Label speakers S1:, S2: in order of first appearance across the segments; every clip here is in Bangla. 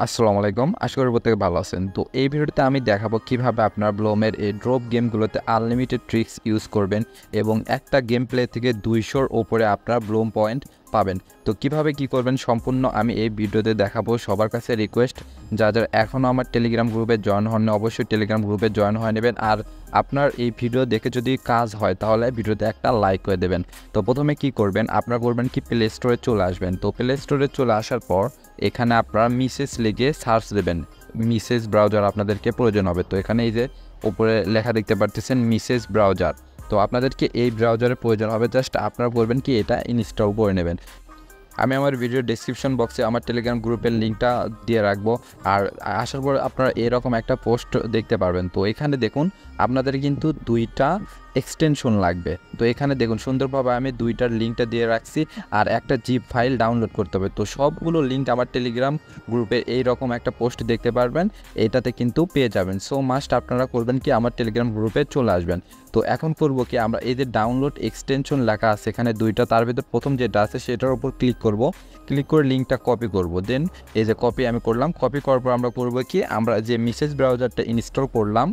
S1: আসসালামু আলাইকুম, আশা করি প্রত্যেকে ভালো আছেন। তো এই ভিডিওতে আমি দেখাবো কিভাবে আপনার ব্লোমের এই ড্রপ গেমগুলোতে আনলিমিটেড ট্রিক্স ইউজ করবেন এবং একটা গেম প্লে থেকে 200-র ওপরে আপনার ব্লোম পয়েন্ট পাবেন। তো কিভাবে কি করবেন সম্পূর্ণ আমি এই ভিডিওতে দেখাবো। সবার কাছে রিকোয়েস্ট, যারা এখনও আমার টেলিগ্রাম গ্রুপে জয়েন হননি অবশ্যই টেলিগ্রাম গ্রুপে জয়েন হয়ে নেবেন। আর আপনার এই ভিডিও দেখে যদি কাজ হয় তাহলে ভিডিওতে একটা লাইক করে দেবেন। তো প্রথমে কি করবেন, আপনারা করবেন কি প্লে স্টোরে চলে আসবেন। তো প্লে স্টোরে চলে আসার পর এখানে আপনারা মিসেস লিখে সার্চ দেবেন। মিসেস ব্রাউজার আপনাদেরকে প্রয়োজন হবে। তো এখানে এই যে উপরে লেখা দেখতে পারতেছেন মিসেস ব্রাউজার। তো আপনাদেরকে এই ব্রাউজারের প্রয়োজন হবে। জাস্ট আপনারা করবেন কি এটা ইনস্টল করে নেবেন। আমি আমার ভিডিও ডেসক্রিপশন বক্সে আমার টেলিগ্রাম গ্রুপের লিঙ্কটা দিয়ে রাখবো। আর আসার পর আপনারা এরকম একটা পোস্ট দেখতে পারবেন। তো এখানে দেখুন আপনাদের কিন্তু দুইটা এক্সটেনশন লাগবে। তো এখানে দেখুন সুন্দরভাবে আমি দুইটার লিঙ্কটা দিয়ে রাখছি আর একটা জিপ ফাইল ডাউনলোড করতে হবে। তো সবগুলো লিঙ্ক আমার টেলিগ্রাম গ্রুপে এইরকম একটা পোস্ট দেখতে পারবেন, এটাতে কিন্তু পেয়ে যাবেন। সো মাস্ট আপনারা করবেন কি আমার টেলিগ্রাম গ্রুপে চলে আসবেন। তো এখন করব কি, আমরা এই যে ডাউনলোড এক্সটেনশন লেখা আছে এখানে দুইটা, তার ভিতর প্রথম যেটা আছে সেটার উপর ক্লিক করব। ক্লিক করে লিঙ্কটা কপি করব। দেন এই যে কপি আমি করলাম। কপি করার পর আমরা করব কি, আমরা যে মেসেজ ব্রাউজারটা ইনস্টল করলাম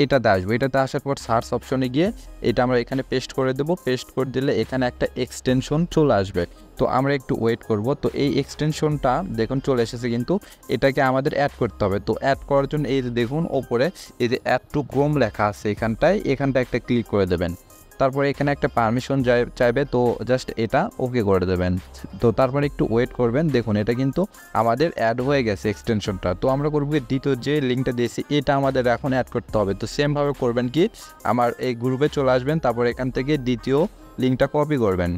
S1: এটাতে আসবো। এটাতে আসার পর সার্চ অপশনে গিয়ে এটা আমরা এখানে পেস্ট করে দেবো। পেস্ট করে দিলে এখানে একটা এক্সটেনশন চলে আসবে। তো আমরা একটু ওয়েট করব। তো এই এক্সটেনশনটা দেখুন চলে এসেছে, কিন্তু এটাকে আমাদের অ্যাড করতে হবে। তো অ্যাড করার জন্য এই যে দেখুন ওপরে এই যে অ্যাড টু ক্রোম লেখা আছে এখানটায় একটা ক্লিক করে দেবেন। তারপরে এখানে একটা পারমিশন চাইবে, তো জাস্ট এটা ওকে করে দেবেন। তো তারপরে একটু ওয়েট করবেন। দেখুন এটা কিন্তু আমাদের অ্যাড হয়ে গেছে এক্সটেনশনটা। তো আমরা করবো কি, দ্বিতীয় যে লিঙ্কটা দিয়েছি এটা আমাদের এখন অ্যাড করতে হবে। তো সেমভাবে করবেন কি, আমার এই গ্রুপে চলে আসবেন, তারপর এখান থেকে দ্বিতীয় লিঙ্কটা কপি করবেন।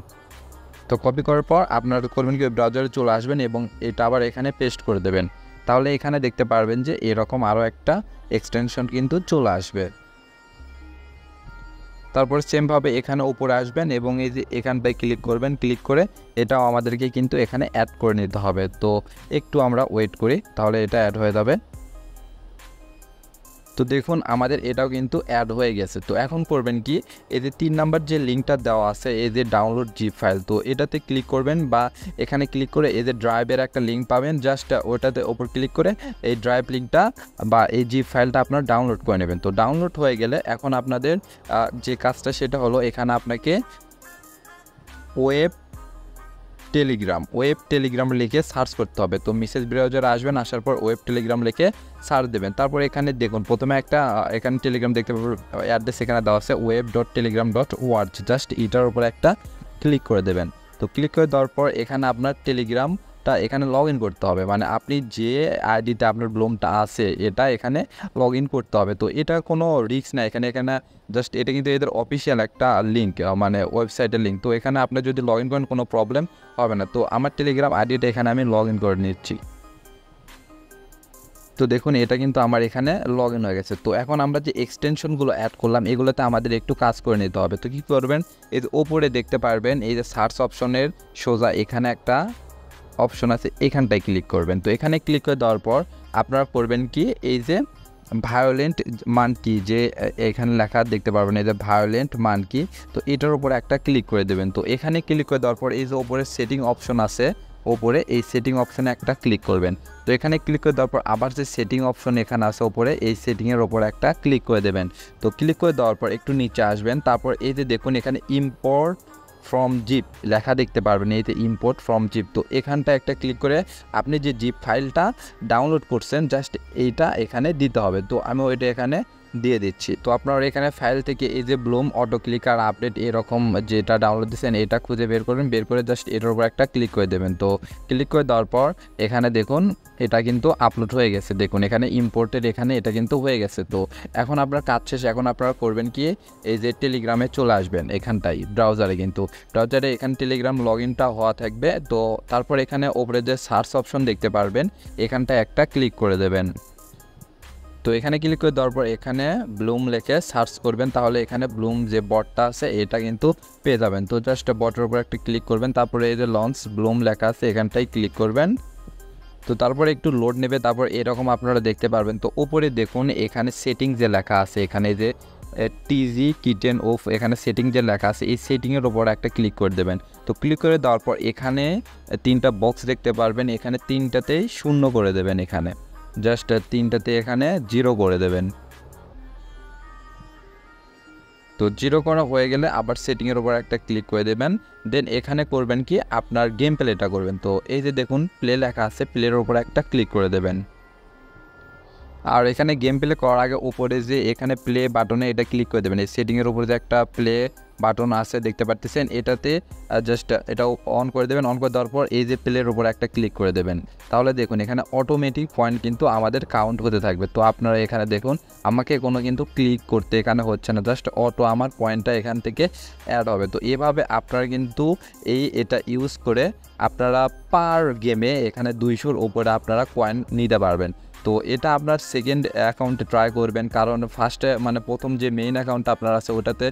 S1: তো কপি করার পর আপনারা করবেন কি, ব্রাউজারে চলে আসবেন এবং এটা আবার এখানে পেস্ট করে দেবেন। তাহলে এখানে দেখতে পারবেন যে এরকম আরও একটা এক্সটেনশন কিন্তু চলে আসবে। তারপর সেমভাবে এখানে উপরে আসবেন এবং এই যে এখানটায় ক্লিক করবেন। ক্লিক করে এটাও আমাদেরকে কিন্তু এখানে অ্যাড করে নিতে হবে। তো একটু আমরা ওয়েট করি, তাহলে এটা অ্যাড হয়ে যাবে। তো দেখুন আমাদের এটাও কিন্তু অ্যাড হয়ে গেছে। তো এখন করবেন কি, এই যে 3 নাম্বার যে লিঙ্কটা দেওয়া আছে এই যে ডাউনলোড জিপ ফাইল, তো এটাতে ক্লিক করবেন বা এখানে ক্লিক করে এই যে ড্রাইভের একটা লিঙ্ক পাবেন, জাস্ট ওটাতে ওপর ক্লিক করে এই ড্রাইভ লিঙ্কটা বা এই জিপ ফাইলটা আপনার ডাউনলোড করে নেবেন। তো ডাউনলোড হয়ে গেলে এখন আপনাদের যে কাজটা সেটা হলো এখানে আপনাকে ওয়েব টেলিগ্রাম লিখে সার্চ করতে হবে। তো মেসেজ ব্রাউজারে আসবেন, আসার পর ওয়েব টেলিগ্রাম লিখে সার্চ দেবেন। তারপর এখানে দেখুন প্রথমে একটা এখানে টেলিগ্রাম দেখতে পাবেন, অ্যাড্রেস এখানে দেওয়া আছে web.telegram.org। জাস্ট এটার উপর একটা ক্লিক করে দেবেন। তো ক্লিক করে দেওয়ার পর এখানে আপনার টেলিগ্রামটা এখানে লগ ইন করতে হবে। মানে আপনি যে আইডিতে আপনার ব্লোমটা আছে এটা এখানে লগ ইন করতে হবে। তো এটা কোনো রিস্ক না এখানে জাস্ট এটা কিন্তু এদের অফিসিয়াল একটা লিঙ্ক, মানে ওয়েবসাইটের লিঙ্ক। তো এখানে আপনি যদি লগ ইন করেন কোনো প্রবলেম হবে না। তো আমার টেলিগ্রাম আইডিটা এখানে আমি লগ ইন করে নিচ্ছি। তো দেখুন এটা কিন্তু আমার এখানে লগ ইন হয়ে গেছে। তো এখন আমরা যে এক্সটেনশনগুলো অ্যাড করলাম এগুলোতে আমাদের একটু কাজ করে নিতে হবে। তো কী করবেন, এই যে ওপরে দেখতে পারবেন এই যে সার্চ অপশনের সোজা এখানে একটা অপশন আছে, এখানটায় ক্লিক করবেন। তো এখানে ক্লিক করে দেওয়ার পর আপনারা করবেন কি, এই যে ভায়োলেন্ট মানকি যে এখানে লেখা দেখতে পারবেন এই যে ভায়োলেন্ট মানকি, তো এটার উপরে একটা ক্লিক করে দেবেন। তো এখানে ক্লিক করে দেওয়ার পর এই যে ওপরে সেটিং অপশন আছে, ওপরে এই সেটিং অপশনে একটা ক্লিক করবেন। তো এখানে ক্লিক করে দেওয়ার পর আবার যে সেটিং অপশন এখানে আছে ওপরে, এই সেটিংয়ের ওপরে একটা ক্লিক করে দেবেন। তো ক্লিক করে দেওয়ার পর একটু নিচে আসবেন। তারপর এই যে দেখুন এখানে ইম্পোর্ট ফ্রম জিপ লেখা দেখতে পারবেন, এই যে ইম্পোর্ট ফ্রম জিপ। তো এখানটা একটা ক্লিক করে আপনি যে জিপ ফাইলটা ডাউনলোড করছেন জাস্ট এইটা এখানে দিতে হবে। তো আমি ওইটা এখানে দিয়ে দিচ্ছি। তো আপনারা এখানে ফাইল থেকে এই যে ব্লুম অটো ক্লিকার আপডেট এরকম যেটা ডাউনলোড দিচ্ছেন এটা খুঁজে বের করবেন, বের করে জাস্ট এটার উপর একটা ক্লিক করে দেবেন। তো ক্লিক করে দেওয়ার পর এখানে দেখুন এটা কিন্তু আপলোড হয়ে গেছে। দেখুন এখানে ইম্পোর্টেড এখানে এটা কিন্তু হয়ে গেছে। তো এখন আপনার কাজ শেষ। এখন আপনারা করবেন কি, এই যে টেলিগ্রামে চলে আসবেন এখানটাই ব্রাউজারে, কিন্তু ব্রাউজারে এখানে টেলিগ্রাম লগ ইনটা হওয়া থাকবে। তো তারপর এখানে ওপরে যে সার্চ অপশন দেখতে পারবেন এখানটায় একটা ক্লিক করে দেবেন। তো এখানে ক্লিক করে দেওয়ার পর এখানে ব্লুম লিখে সার্চ করবেন, তাহলে এখানে ব্লুম যে বটটা আছে এটা কিন্তু পেয়ে যাবেন। তো জাস্ট বটের উপর একটা ক্লিক করবেন, তারপরে এই যে লঞ্চ ব্লুম লেখা আছে এখানটাই ক্লিক করবেন। তো তারপরে একটু লোড নেবে, তারপর এরকম আপনারা দেখতে পারবেন। তো উপরে দেখুন এখানে সেটিং যে লেখা আছে এখানে যে টিজি কিটেন অফ এখানে সেটিং যে লেখা আছে এই সেটিংয়ের ওপর একটা ক্লিক করে দেবেন। তো ক্লিক করে দেওয়ার পর এখানে 3টা বক্স দেখতে পারবেন, এখানে 3টাতেই 0 করে দেবেন, এখানে জাস্ট 3টাতে এখানে 0 করে দেবেন। তো 0 করা হয়ে গেলে আবার সেটিংয়ের ওপর একটা ক্লিক করে দেবেন। দেন এখানে করবেন কি আপনার গেম প্লেটা করবেন। তো এই যে দেখুন প্লে লেখা আছে, প্লের ওপর একটা ক্লিক করে দেবেন। আর এখানে গেম প্লে করার আগে উপরে যে এখানে প্লে বাটনে এটা ক্লিক করে দেবেন। এই সেটিংয়ের উপরে যে একটা প্লে বাটন আছে দেখতে পাচ্ছেন, এটাতে জাস্ট এটা অন করে দেবেন। অন করে দেওয়ার পর এই যে প্লের উপর একটা ক্লিক করে দেবেন। তাহলে দেখুন এখানে অটোমেটিক পয়েন্ট কিন্তু আমাদের কাউন্ট হতে থাকবে। তো আপনারা এখানে দেখুন আমাকে কোনো কিন্তু ক্লিক করতে এখানে হচ্ছে না, জাস্ট অটো আমার পয়েন্টটা এখান থেকে অ্যাড হবে। তো এভাবে আপনারা কিন্তু এটা ইউজ করে আপনারা পার গেমে এখানে 200-র উপরে আপনারা কয়েন নিতে পারবেন। তো এটা আপনার সেকেন্ড অ্যাকাউন্টে ট্রাই করবেন, কারণ ফার্স্টে মানে প্রথম যে মেইন অ্যাকাউন্টটা আপনার আছে ওটাতে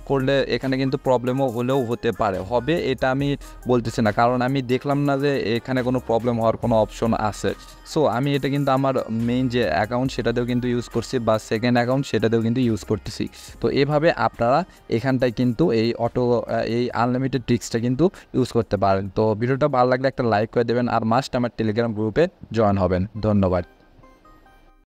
S1: করলে এখানে কিন্তু প্রবলেমও হলেও হতে পারে, হবে এটা আমি বলতেছি না, কারণ আমি দেখলাম না যে এখানে কোনো প্রবলেম হওয়ার কোনো অপশন আছে। সো আমি এটা কিন্তু আমার মেইন যে অ্যাকাউন্ট সেটাতেও কিন্তু ইউজ করছি, বা সেকেন্ড অ্যাকাউন্ট সেটাতেও কিন্তু ইউজ করতেছি। তো এভাবে আপনারা এখানটায় কিন্তু এই আনলিমিটেড ট্রিক্সটা কিন্তু ইউজ করতে পারেন। তো ভিডিওটা ভালো লাগলে একটা লাইক করে দেবেন, আর মাস্ট আমার টেলিগ্রাম গ্রুপে জয়েন হবেন। ধন্যবাদ।